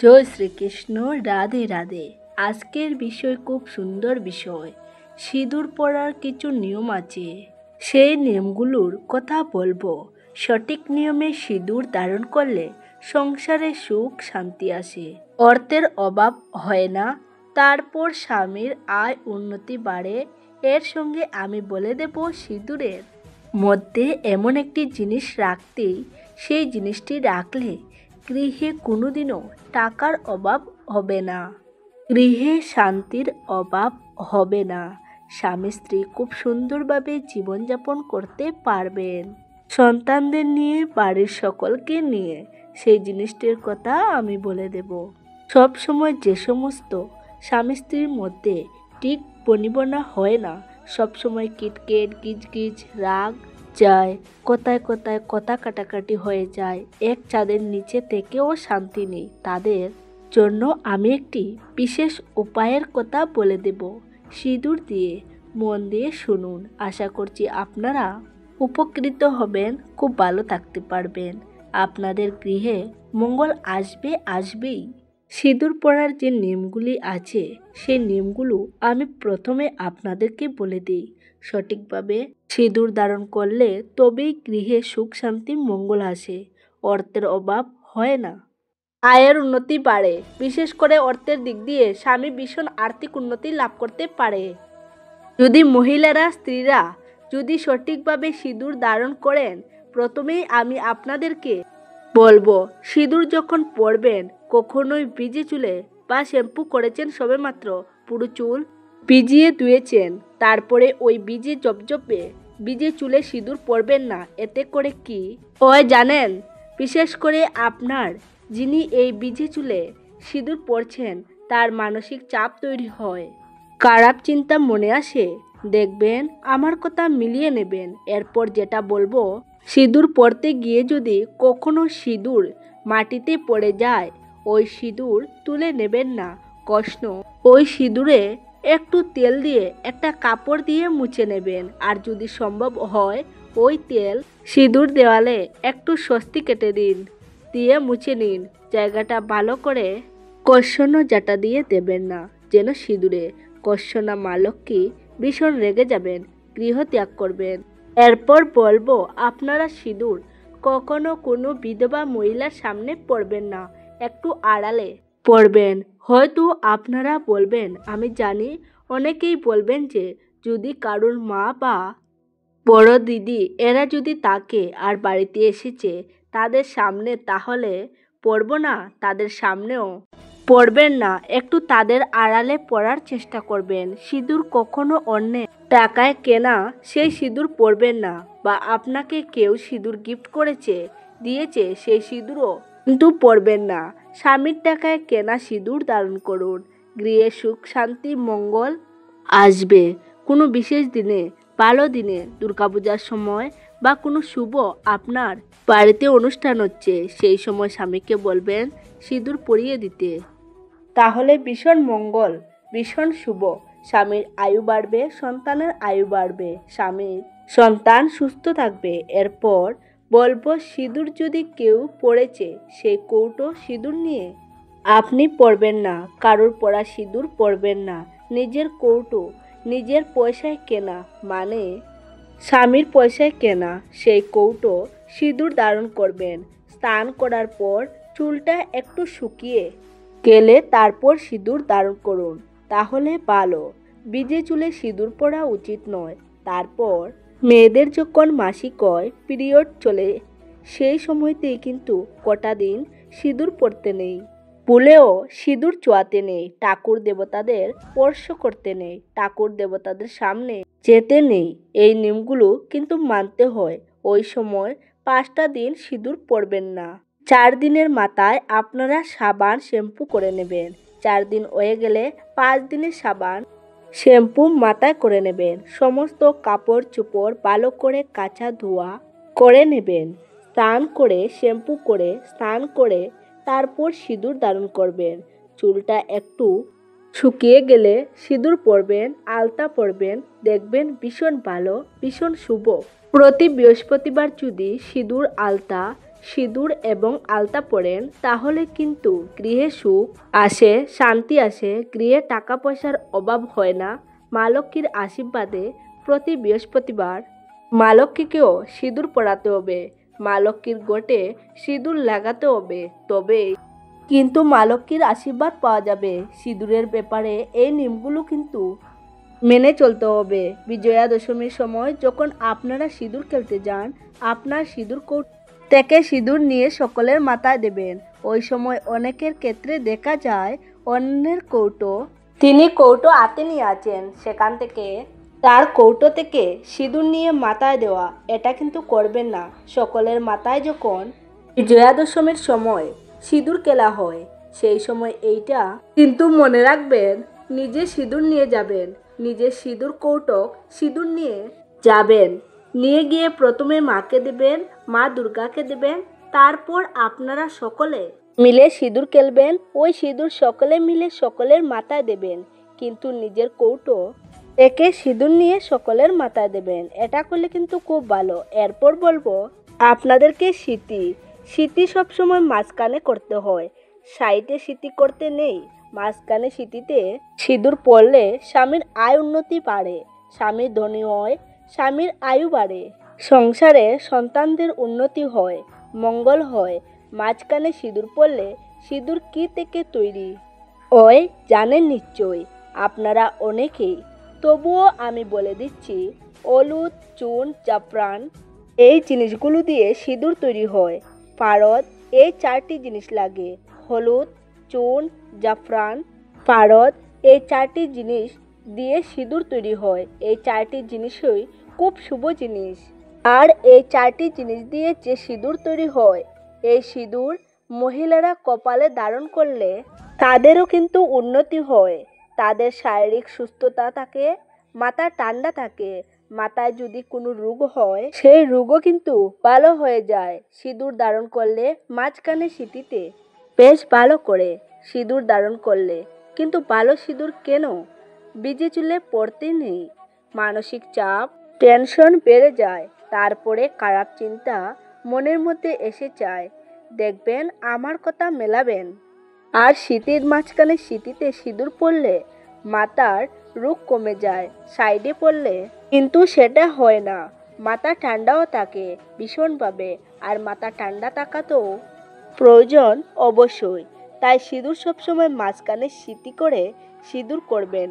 জয় শ্রীকৃষ্ণ। রাধে রাধে। আজকের বিষয় খুব সুন্দর বিষয়। সিঁদুর পরার কিছু নিয়ম আছে, সেই নিয়মগুলোর কথা বলবো। সঠিক নিয়মে সিঁদুর ধারণ করলে সংসারে সুখ শান্তি আসে, অর্থের অভাব হয় না, তারপর স্বামীর আয় উন্নতি বাড়ে। এর সঙ্গে আমি বলে দেব সিঁদুরের মধ্যে এমন একটি জিনিস রাখতেই, সেই জিনিসটি রাখলে গৃহে কোনোদিনও টাকার অভাব হবে না, গৃহে শান্তির অভাব হবে না, স্বামী স্ত্রী খুব সুন্দরভাবে জীবনযাপন করতে পারবেন, সন্তানদের নিয়ে, বাড়ির সকলকে নিয়ে। সেই জিনিসটির কথা আমি বলে দেব। সব সময় যে সমস্ত স্বামী স্ত্রীর মধ্যে ঠিক বনিবনা হয় না, সবসময় কিটকেট গিজগিজ রাগ যায়, কথায় কথায় কথা কাটাকাটি হয়ে যায়, এক ছাদের নিচে থেকেও শান্তি নেই, তাদের জন্য আমি একটি বিশেষ উপায়ের কথা বলে দেব। সিঁদুর দিয়ে মন দিয়ে শুনুন, আশা করছি আপনারা উপকৃত হবেন, খুব ভালো থাকতে পারবেন, আপনাদের গৃহে মঙ্গল আসবেই। সিঁদুর পরার যে নিয়মগুলি আছে, সেই নিয়মগুলো আমি প্রথমে আপনাদেরকে বলে দিই। সঠিকভাবে সিঁদুর ধারণ করলে তবেই গৃহে সুখ শান্তি মঙ্গল আসে, অর্থের অভাব হয় না, আয়ের উন্নতি বাড়ে। বিশেষ করে অর্থের দিক দিয়ে স্বামী ভীষণ আর্থিক উন্নতি লাভ করতে পারে। যদি মহিলারা, স্ত্রীরা যদি সঠিকভাবে সিঁদুর ধারণ করেন, প্রথমেই আমি আপনাদেরকে বলবো, সিঁদুর যখন পরবেন কখনোই ভিজে চুলে বা শ্যাম্পু করেছেন সবেমাত্র, পুরো চুল ভিজিয়ে ধুয়েছেন, তারপরে ওই ভিজে জবজবে ভিজে চুলে সিঁদুর পরবেন না। এতে করে কি হয় জানেন? বিশেষ করে আপনার যিনি এই ভিজে চুলে সিঁদুর পরছেন, তার মানসিক চাপ তৈরি হয়, খারাপ চিন্তা মনে আসে। দেখবেন, আমার কথা মিলিয়ে নেবেন। এরপর যেটা বলবো, সিঁদুর পরতে গিয়ে যদি কখনো সিঁদুর মাটিতে পড়ে যায়, ওই সিঁদুর তুলে নেবেন না, কষ্ট ওই সিঁদুরে একটু তেল দিয়ে একটা কাপড় দিয়ে মুছে নেবেন। আর যদি সম্ভব হয়, ওই তেল সিঁদুর দেওয়ালে একটু স্বস্তি কেটে দিন, দিয়ে মুছে নিন জায়গাটা ভালো করে। কষণ জাটা দিয়ে দেবেন না, যেন সিঁদুরে কষণা মা লক্ষ্মী ভীষণ রেগে যাবেন, গৃহ ত্যাগ করবেন। এরপর বলবো, আপনারা সিঁদুর কখনো কোনো বিধবা মহিলার সামনে পরবেন না, একটু আড়ালে পরবেন। হয়তো আপনারা বলবেন, আমি জানি অনেকেই বলবেন যে যদি কারোর মা বা বড় দিদি এরা যদি তাকে আর বাড়িতে এসেছে তাদের সামনে, তাহলে পরব না, তাদের সামনেও পরবেন না, একটু তাদের আড়ালে পরার চেষ্টা করবেন। সিঁদুর কখনো অন্যের টাকায় কেনা সেই সিঁদুর পরবেন না, বা আপনাকে কেউ সিঁদুর গিফট করেছে, দিয়েছে, সেই সিঁদুরও কিন্তু পরবেন না। স্বামীর টাকায় কেনা সিঁদুর ধারণ করুন, গৃহে সুখ শান্তি মঙ্গল আসবে। কোনো বিশেষ দিনে, ভালো দিনে, দুর্গাপূজার সময় বা কোনো শুভ আপনার বাড়িতে অনুষ্ঠান হচ্ছে, সেই সময় স্বামীকে বলবেন সিঁদুর পরিয়ে দিতে, তাহলে ভীষণ মঙ্গল, ভীষণ শুভ। স্বামীর আয়ু বাড়বে, সন্তানের আয়ু বাড়বে, স্বামীর সন্তান সুস্থ থাকবে। এরপর বলবো, সিঁদুর যদি কেউ পড়েছে, সেই কৌটো সিঁদুর নিয়ে আপনি পরবেন না, কারোর পরা সিঁদুর পরবেন না। নিজের কৌটো নিজের পয়সায় কেনা, মানে স্বামীর পয়সায় কেনা সেই কৌটো সিঁদুর ধারণ করবেন। স্নান করার পর চুলটা একটু শুকিয়ে গেলে তারপর সিঁদুর ধারণ করুন, তাহলে ভালো। ভিজে চুলে সিঁদুর পরা উচিত নয়। তারপর মেয়েদের যখন মাসিক হয়, পিরিয়ড চলে, সেই সময়তেই কিন্তু কটা দিন সিঁদুর পরতে নেই, ভুলেও সিঁদুর ছোঁয়াতে নেই, ঠাকুর দেবতাদের স্পর্শ করতে নেই, ঠাকুর দেবতাদের সামনে যেতে নেই। এই নিয়মগুলো কিন্তু মানতে হয়। ওই সময় 5টা দিন সিঁদুর পরবেন না। 4 দিনের মাথায় আপনারা সাবান শ্যাম্পু করে নেবেন। 4 দিন হয়ে গেলে 5 দিনের সাবান শ্যাম্পু মাথায় করে নেবেন। সমস্ত কাপড় চোপড় ভালো করে কাচা ধোয়া করে নেবেন। স্নান করে, শ্যাম্পু করে, স্নান করে তারপর সিঁদুর ধারণ করবেন। চুলটা একটু শুকিয়ে গেলে সিঁদুর পরবেন, আলতা পরবেন, দেখবেন ভীষণ ভালো, ভীষণ শুভ। প্রতি বৃহস্পতিবার যদি সিঁদুর, আলতা, সিঁদুর এবং আলতা পরেন তাহলে কিন্তু গৃহে সুখ আসে, শান্তি আসে, গৃহে টাকা পয়সার অভাব হয় না। মা লক্ষ্মীর আশীর্বাদে প্রতি বৃহস্পতিবার মা লক্ষ্মীকেও সিঁদুর পরাতে হবে, মা লক্ষ্মীর গোটে সিঁদুর লাগাতে হবে, তবেই কিন্তু মা লক্ষ্মীর আশীর্বাদ পাওয়া যাবে। সিঁদুরের ব্যাপারে এই নিয়মগুলো কিন্তু মেনে চলতে হবে। বিজয়া দশমীর সময় যখন আপনারা সিঁদুর খেলতে যান, আপনার সিঁদুর কৌটো থেকে সিঁদুর নিয়ে সকলের মাথায় দেবেন। ওই সময় অনেকের ক্ষেত্রে দেখা যায় অন্যের কৌটো তিনি কৌটো হাতে নিয়ে আছেন, সেখান থেকে তার কৌটো থেকে সিঁদুর নিয়ে মাথায় দেওয়া, এটা কিন্তু করবেন না। সকলের মাথায় যখন বিজয়া দশমীর সময় সিঁদুর খেলা হয়, সেই সময় এইটা কিন্তু মনে রাখবেন, নিজে সিঁদুর নিয়ে যাবেন, নিজের সিঁদুর কৌটো সিঁদুর নিয়ে যাবেন, নিয়ে গিয়ে প্রথমে মাকে দেবেন, মা দুর্গাকে দেবেন, তারপর আপনারা সকলে মিলে সিঁদুর খেলবেন। ওই সিঁদুর সকলে মিলে সকলের মাথায় দেবেন, কিন্তু নিজের কৌটো থেকে সিঁদুর নিয়ে সকলের মাথায় দেবেন। এটা করলে কিন্তু খুব ভালো। এরপর বলবো আপনাদেরকে স্মৃতি সবসময় মাঝখানে করতে হয়, সাইডে স্মৃতি করতে নেই। মাঝখানে স্মৃতিতে সিঁদুর পরলে স্বামীর আয় উন্নতি বাড়ে, স্বামী ধনী হয়, স্বামীর আয়ু বাড়ে, সংসারে সন্তানদের উন্নতি হয়, মঙ্গল হয়। মাঝখানে সিঁদুর পরলে সিঁদুর কি থেকে তৈরি ওই জানেন নিশ্চয়ই আপনারা অনেকেই, তবুও আমি বলে দিচ্ছি, হলুদ, চুন, জাফরান এই জিনিসগুলো দিয়ে সিঁদুর তৈরি হয়। পারদ, এই চারটি জিনিস লাগে। হলুদ, চুন, জাফরান, পারদ, এই চারটি জিনিস দিয়ে সিঁদুর তৈরি হয়। এই চারটি জিনিসই খুব শুভ জিনিস। আর এই চারটি জিনিস দিয়ে যে সিঁদুর তৈরি হয়, এই সিঁদুর মহিলারা কপালে ধারণ করলে তাদেরও কিন্তু উন্নতি হয়, তাদের শারীরিক সুস্থতা থাকে, মাথা ঠান্ডা থাকে। মাথায় যদি কোনো রোগ হয়, সেই রোগও কিন্তু ভালো হয়ে যায় সিঁদুর ধারণ করলে। মাঝখানে স্মৃতিতে বেশ ভালো করে সিঁদুর ধারণ করলে। কিন্তু ভালো সিঁদুর কেন ভিজে চুলে পড়তে নেই, মানসিক চাপ, টেনশন বেড়ে যায়, তারপরে খারাপ চিন্তা মনের মধ্যে এসে যায়। দেখবেন আমার কথা মেলাবেন। আর শীতের মাঝখানে স্মৃতিতে সিঁদুর পরলে মাথার রোগ কমে যায়, সাইডে পড়লে কিন্তু সেটা হয় না। মাথা ঠান্ডাও থাকে ভীষণভাবে, আর মাথা ঠান্ডা থাকা তো প্রয়োজন অবশ্যই। তাই সিঁদুর সবসময় মাঝখানে স্মৃতি করে সিঁদুর করবেন।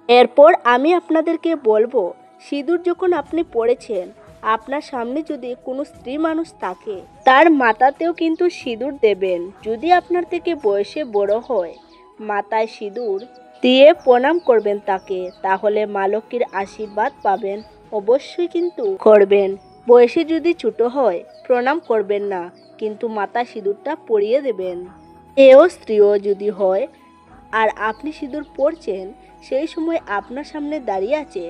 এরপর আমি আপনাদেরকে বলবো, সিঁদুর যখন আপনি পরেছেন, আপনার সামনে যদি কোনো স্ত্রী মানুষ থাকে, তার মাথাতেও কিন্তু সিঁদুর দেবেন। যদি আপনার থেকে বয়সে বড় হয়, মাথায় সিঁদুর দিয়ে প্রণাম করবেন তাকে, তাহলে মা লক্ষ্মীর আশীর্বাদ পাবেন। অবশ্যই কিন্তু করবেন। বয়সে যদি ছোট হয়, প্রণাম করবেন না, কিন্তু মাথা সিঁদুরটা পরিয়ে দেবেন। এও স্ত্রীও যদি হয় আর আপনি সিঁদুর পরছেন, সেই সময় আপনার সামনে দাঁড়িয়ে আছে,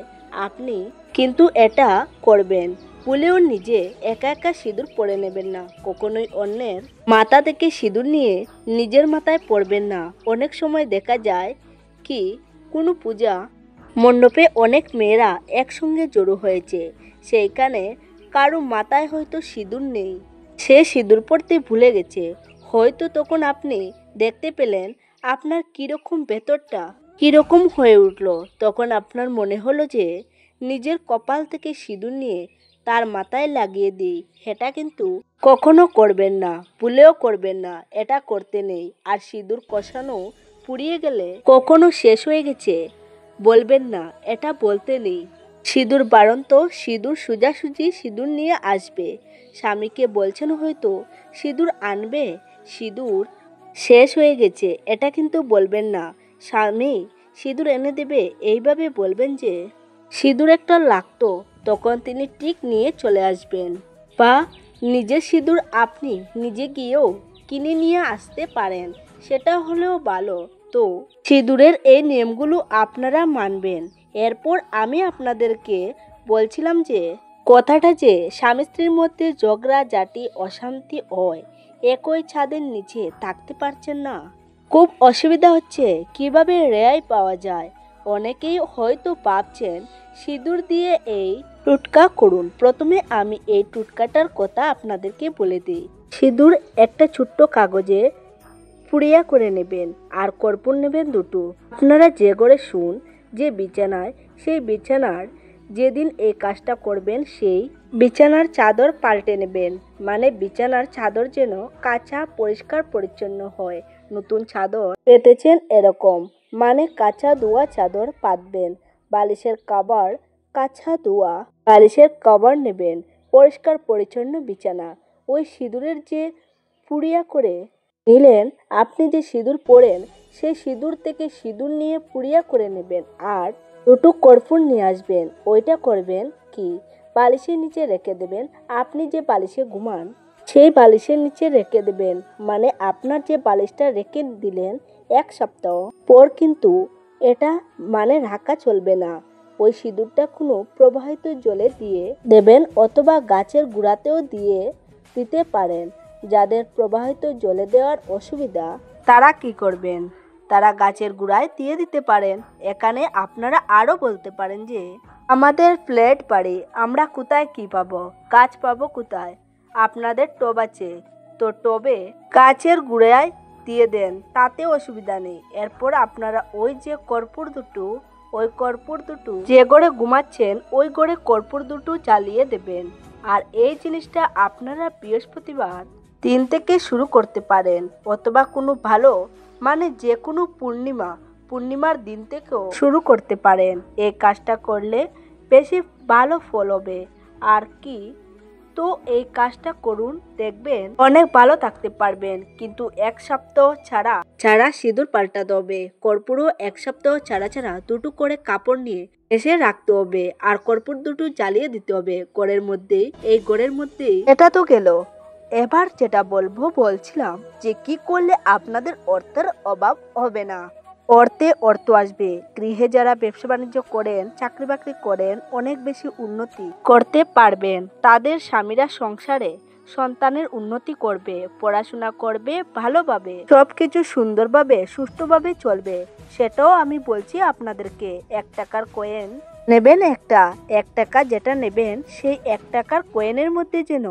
আপনি কিন্তু এটা করবেন। ভুলেও নিজে একা একা সিঁদুর পরে নেবেন না, কখনোই অন্যের মাথা থেকে সিঁদুর নিয়ে নিজের মাথায় পরবেন না। অনেক সময় দেখা যায় কি, কোনো পূজা মণ্ডপে অনেক মেয়েরা একসঙ্গে জড়ো হয়েছে, সেইখানে কারো মাথায় হয়তো সিঁদুর নেই, সে সিঁদুর পরতে ভুলে গেছে। হয়তো তখন আপনি দেখতে পেলেন আপনার কীরকম ভেতরটা কীরকম হয়ে উঠল। তখন আপনার মনে হলো যে নিজের কপাল থেকে সিঁদুর নিয়ে তার মাথায় লাগিয়ে দিই। এটা কিন্তু কখনো করবেন না, ভুলেও করবেন না, এটা করতে নেই। আর সিঁদুর কষানো পুড়িয়ে গেলে কখনো শেষ হয়ে গেছে বলবেন না, এটা বলতে নেই। সিঁদুর বাড়ন্ত, সিঁদুর সোজাসুজি সিঁদুর নিয়ে আসবে। স্বামীকে বলছেন হয়তো সিঁদুর আনবে, সিঁদুর শেষ হয়ে গেছে, এটা কিন্তু বলবেন না। স্বামী সিঁদুর এনে দেবে, এইভাবে বলবেন যে সিঁদুর একটা লাগতো, তখন তিনি ঠিক নিয়ে চলে আসবেন। বা নিজের সিঁদুর আপনি নিজে গিয়েও কিনে নিয়ে আসতে পারেন, সেটা হলেও ভালো। তো সিঁদুরের এই নিয়মগুলো আপনারা মানবেন। এরপর আমি আপনাদেরকে বলছিলাম যে কথাটা, যে স্বামী স্ত্রীর মধ্যে ঝগড়া ঝাঁটি অশান্তি হয়, একই ছাদের নিচে থাকতে পারছেন না, খুব অসুবিধা হচ্ছে, কিভাবে রেহাই পাওয়া যায়, অনেকেই হয়তো ভাবছেন সিঁদুর দিয়ে এই টুটকা করুন। প্রথমে আমি এই টুটকাটার কথা আপনাদেরকে বলে দিই। সিঁদুর একটা ছোট্ট কাগজে পুড়িয়া করে নেবেন আর কর্পূর নেবেন দুটো। আপনারা যে ঘরে শুন, যে বিছানায়, সেই বিছানার যেদিন এই কাজটা করবেন সেই বিছানার চাদর পাল্টে নেবেন। মানে বিছানার চাদর যেন কাঁচা পরিষ্কার পরিচ্ছন্ন হয়। নতুন চাদর পেতেছেন এরকম, মানে কাঁচা ধোয়া চাদর পাতবেন। বালিশের কভার কাঁচা ধোয়া বালিশের কভার নেবেন। পরিষ্কার পরিচ্ছন্ন বিছানা। ওই সিঁদুরের যে পুড়িয়া করে নিলেন, আপনি যে সিঁদুর পরেন সেই সিঁদুর থেকে সিঁদুর নিয়ে পুড়িয়া করে নেবেন। আর দুটো কর্পূর নিয়ে আসবেন। ওইটা করবেন কি, বালিশের নিচে রেখে দেবেন। আপনি যে বালিশে ঘুমান সেই বালিশের নিচে রেখে দেবেন। মানে আপনার যে বালিশটা রেখে দিলেন 1 সপ্তাহ পর কিন্তু এটা মানে রাখা চলবে না। ওই সিঁদুরটা কোনো প্রবাহিত জলে দিয়ে দেবেন অথবা গাছের গুঁড়াতেও দিতে পারেন। যাদের প্রবাহিত জলে দেওয়ার অসুবিধা তারা কি করবেন, তারা গাছের গুঁড়ায় দিয়ে দিতে পারেন। এখানে আপনারা আরও বলতে পারেন যে আমাদের ফ্ল্যাট বাড়ি, আমরা কোথায় কি পাবো, গাছ পাবো কোথায়? আপনাদের টব আছে, তো টবে গাছের গুঁড়ায় দিয়ে দেন, তাতে অসুবিধা নেই। এরপর আপনারা ওই যে কর্পূর দুটো যে ঘরে ঘুমাচ্ছেন ওই ঘরে কর্পূর দুটো জ্বালিয়ে দেবেন। আর এই জিনিসটা আপনারা বৃহস্পতিবার দিন থেকে শুরু করতে পারেন অথবা কোনো ভালো মানে যে কোনো পূর্ণিমার দিন থেকেও শুরু করতে পারেন। এই কাজটা করলে বেশি ভালো ফল হবে। আর কি, তো এই কাজটা করুন, দেখবেন অনেক ভালো থাকতে পারবেন। কিন্তু 1 সপ্তাহ ছাড়া সিঁদুর পাল্টাতে হবে। কর্পূরও 1 সপ্তাহ ছাড়া দুটো করে কাপড় নিয়ে এসে রাখতে হবে। আর কর্পূর দুটো জ্বালিয়ে দিতে হবে ঘরের মধ্যেই। এই ঘরের মধ্যেই এটা তো গেল। এবার যেটা বলছিলাম যে কি করলে আপনাদের অর্থের অভাব হবে না, অর্থ আসবে। গৃহে যারা ব্যবসা বাণিজ্য করেন, চাকরি বাকরি করেন, অনেক বেশি উন্নতি করতে পারবেন। তাদের স্বামীরা সংসারে সন্তানের উন্নতি করবে, পড়াশোনা করবে ভালোভাবে, সবকিছু সুন্দরভাবে সুষ্ঠুভাবে চলবে। সেটাও আমি বলছি আপনাদেরকে। 1 টাকার কয়েন নেবেন, একটা 1 টাকা যেটা নেবেন সেই 1 টাকার কয়েনের মধ্যে যেন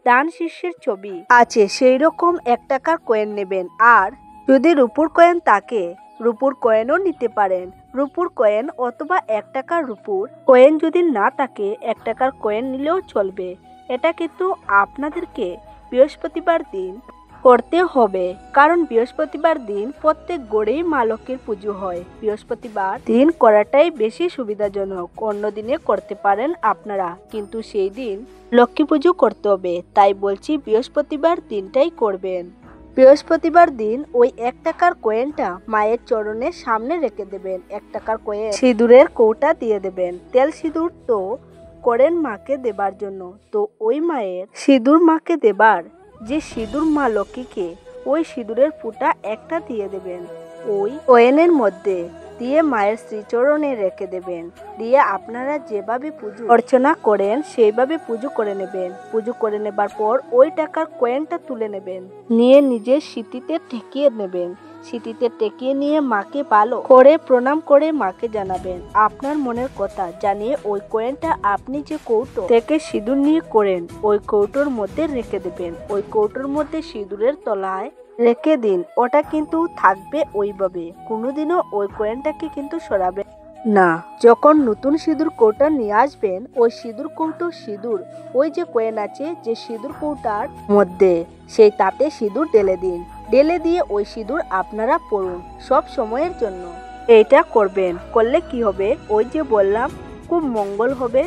ডান শীর্ষের ছবি আছে সেই রকম 1 টাকার কয়েন নেবেন। আর যদি রূপোর কয়েন থাকে রূপোর কয়েনও নিতে পারেন। রূপোর কয়েন অথবা 1 টাকার রূপোর কয়েন যদি না থাকে 1 টাকার কয়েন নিলেও চলবে। এটা কিন্তু আপনাদেরকে বৃহস্পতিবার দিন করতে হবে, কারণ বৃহস্পতিবার দিন প্রত্যেক ঘরেই মা লক্ষ্মীর পুজো হয়। বৃহস্পতিবার দিন করাটাই বেশি সুবিধাজনক। অন্য দিনে করতে পারেন আপনারা, কিন্তু সেই দিন লক্ষ্মী পুজো করতে হবে। তাই বলছি বৃহস্পতিবার দিনটাই করবেন। বৃহস্পতিবার দিন ওই 1 টাকার কয়েনটা মায়ের চরণের সামনে রেখে দেবেন। 1 টাকার কয়েন সিঁদুরের কৌটা দিয়ে দেবেন। তেল সিঁদুর তো করেন মাকে দেবার জন্য, তো ওই মায়ের সিঁদুর মাকে দেবার যে সিঁদুর মা লক্ষ্মীকে, ওই সিঁদুরের ফুটা একটা দিয়ে দেবেন। ওই কয়েনের মধ্যে দিয়ে মায়ের শ্রীচরণে রেখে দেবেন। দিয়ে আপনারা যেভাবে পুজো অর্চনা করেন সেইভাবে পুজো করে নেবেন। পুজো করে নেবার পর ওই টাকার কয়েনটা তুলে নেবেন, নিয়ে নিজের সিঁথিতে ঠেকিয়ে নেবেন। সিঁথিতে ঠেকিয়ে নিয়ে মাকে ভালো করে প্রণাম করে মাকে জানাবেন আপনার মনের কথা। জানিয়ে ওই কয়েনটা আপনি যে কৌটো থেকে সিঁদুর নিয়ে করেন ওই কৌটোর মধ্যে রেখে দেবেন। ওই কৌটোর মধ্যে সিঁদুরের তলায় রেখে দিন। ওটা কিন্তু থাকবে ওইভাবে, কোনোদিনও ওই কয়েনটাকে কিন্তু সরাবেন না। যখন নতুন সিঁদুর কৌটা নিয়ে আসবেন ওই সিঁদুর কৌটো সিঁদুর ওই যে কয়েন আছে যে সিঁদুর কৌটার মধ্যে সেই তাতে সিঁদুর ঢেলে দিন। ঢেলে দিয়ে ওই সিঁদুর আপনারা পরুন সব সময়ের জন্য। এইটা করবেন, করলে কি হবে, ওই যে বললাম খুব মঙ্গল হবে।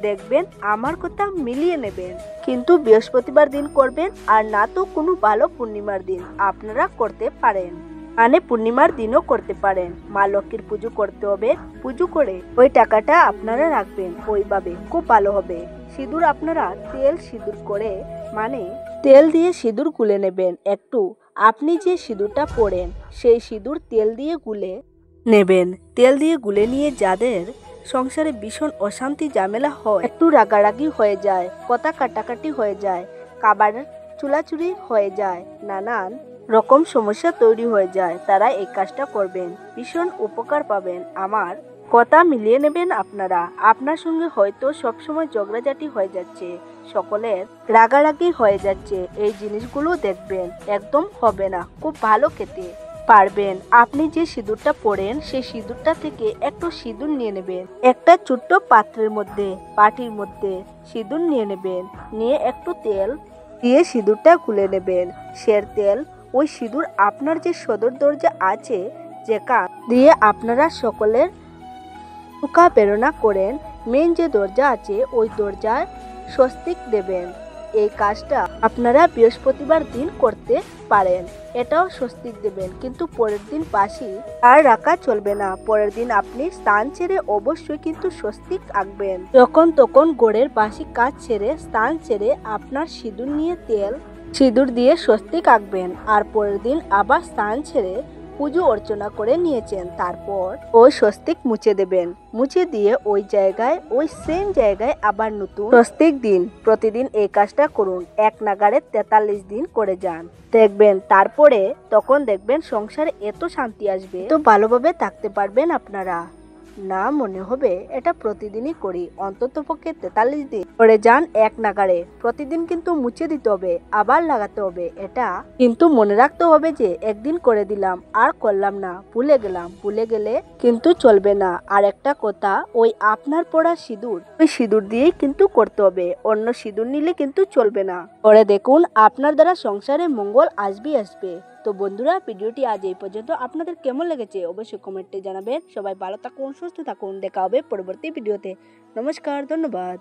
দেখবেন আমার কথা মিলিয়ে নেবেন। কিন্তু বৃহস্পতিবার দিন করবেন, আর না তো কোনো ভালো পূর্ণিমার দিন আপনারা করতে পারেন। মানে পূর্ণিমার দিনও করতে পারেন। মা লক্ষ্মীর পুজো করতে হবে, পুজো করে ওই টাকাটা আপনারা রাখবেন। ওইভাবে খুব ভালো হবে। সিঁদুর আপনারা তেল সিঁদুর করে, মানে তেল দিয়ে সিঁদুর গুলে নেবেন একটু। আপনি যে সিঁদুরটা পরেন সেই সিঁদুর তেল দিয়ে গুলে নেবেন। তেল দিয়ে গুলে নিয়ে যাদের সংসারে ভীষণ অশান্তি ঝামেলা হয়, একটু রাগারাগি হয়ে যায়, কথা কাটাকাটি হয়ে যায়, খাবারের চুলাচুরি হয়ে যায়, নানান রকম সমস্যা তৈরি হয়ে যায়, তারা এই কাজটা করবেন, ভীষণ উপকার পাবেন। আমার কথা মিলিয়ে নেবেন আপনারা। আপনার সঙ্গে হয়তো সবসময় ঝগড়াঝাটি হয়ে যাচ্ছে, সকলের রাগারাগি হয়ে যাচ্ছে, এই জিনিসগুলো দেখবেন একদম হবে না, খুব ভালো খেতে পারবেন। আপনি যে সিঁদুরটা পরেন সেই সিঁদুরটা থেকে একটু সিঁদুর নিয়ে নেবেন, একটা ছোট্ট পাত্রের মধ্যে বাটির মধ্যে সিঁদুর নিয়ে নেবেন, নিয়ে একটু তেল দিয়ে সিঁদুরটা গুলে নেবেন। সের তেল ওই সিঁদুর আপনার যে সদর দরজা আছে, যেখান দিয়ে আপনারা সকলের ঢোকা বেরোনা করেন, মেন যে দরজা আছে ওই দরজায় স্বস্তিক দেবেন। এই কাজটা আপনারা বৃহস্পতিবার দিন করতে পারেন। এটাও স্বস্তিক দেবেন, কিন্তু পরের দিন বাসি আর রাখা চলবে না। পরের দিন আপনি স্নান ছেড়ে অবশ্যই কিন্তু স্বস্তিক আঁকবেন। যখন তখন গোড়ের বাসি কাজ ছেড়ে স্নান ছেড়ে আপনার সিঁদুর নিয়ে তেল সিঁদুর দিয়ে স্বস্তিক আঁকবেন। আর পরের দিন আবার স্নান ছেড়ে পুজো অর্চনা করে নিয়েছেন, তারপর ওই স্বস্তিক মুছে দেবেন। মুছে দিয়ে ওই জায়গায়, ওই সেম জায়গায় আবার নতুন স্বস্তিক দিন। প্রতিদিন এই কাজটা করুন, এক নাগাড়ে 43 দিন করে যান, দেখবেন তারপরে তখন দেখবেন সংসারে এত শান্তি আসবে, তো ভালোভাবে থাকতে পারবেন আপনারা। না মনে হবে এটা প্রতিদিনই করি, অন্তত পক্ষে 43 দিন করে যান এক নাগাড়ে। প্রতিদিন কিন্তু মুছে দিতে হবে, আবার লাগাতে হবে। এটা কিন্তু মনে রাখতে হবে যে একদিন করে দিলাম আর করলাম না, ভুলে গেলাম, ভুলে গেলে কিন্তু চলবে না। আর একটা কথা, ওই আপনার পড়া সিঁদুর, ওই সিঁদুর দিয়েই কিন্তু করতে হবে, অন্য সিঁদুর নিলে কিন্তু চলবে না। পরে দেখুন আপনার দ্বারা সংসারে মঙ্গল আসবেই আসবে। তো বন্ধুরা, ভিডিওটি আজ এই পর্যন্ত। আপনাদের কেমন লেগেছে অবশ্যই কমেন্টে জানাবেন। সবাই ভালো থাকুন, সুস্থ থাকুন, দেখা হবে পরবর্তী ভিডিওতে। নমস্কার, ধন্যবাদ।